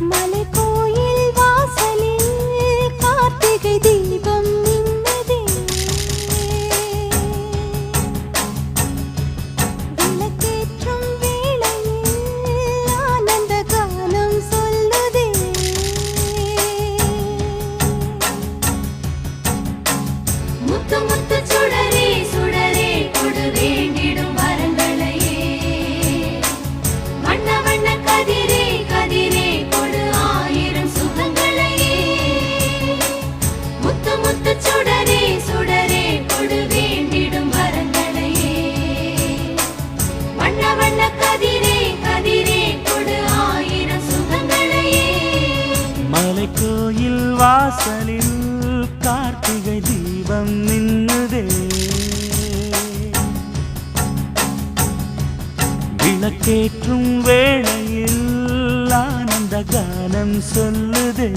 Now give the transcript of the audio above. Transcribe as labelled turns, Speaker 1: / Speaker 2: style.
Speaker 1: மலைக்கோயில் வாசலில் கார்த்திகை தீபம் மின்னுதே. விளக்கேற்றும் வேளையில் ஆனந்த கானம் சொல்லுதே. முத்து முத்து சுடரே சுடரே கொடு வேண்டிடும் வரங்களையே. வண்ண வண்ண கதிரே கதிரே கொடு ஆயிரம் சுகங்களையே. முத்து முத்து சுடரே சுடரே கொடு வேண்டிடும் வரங்களையே. வண்ண வண்ண கதிரே கதிரே கொடு ஆயிரம் சுகங்களையே.
Speaker 2: மலைக்கோயில் வாசலில் கார்த்திகை தீபம் மின்னுதே. விளக்கேற்றும் வேளையில் ஆனந்த கானம் சொல்லுதே.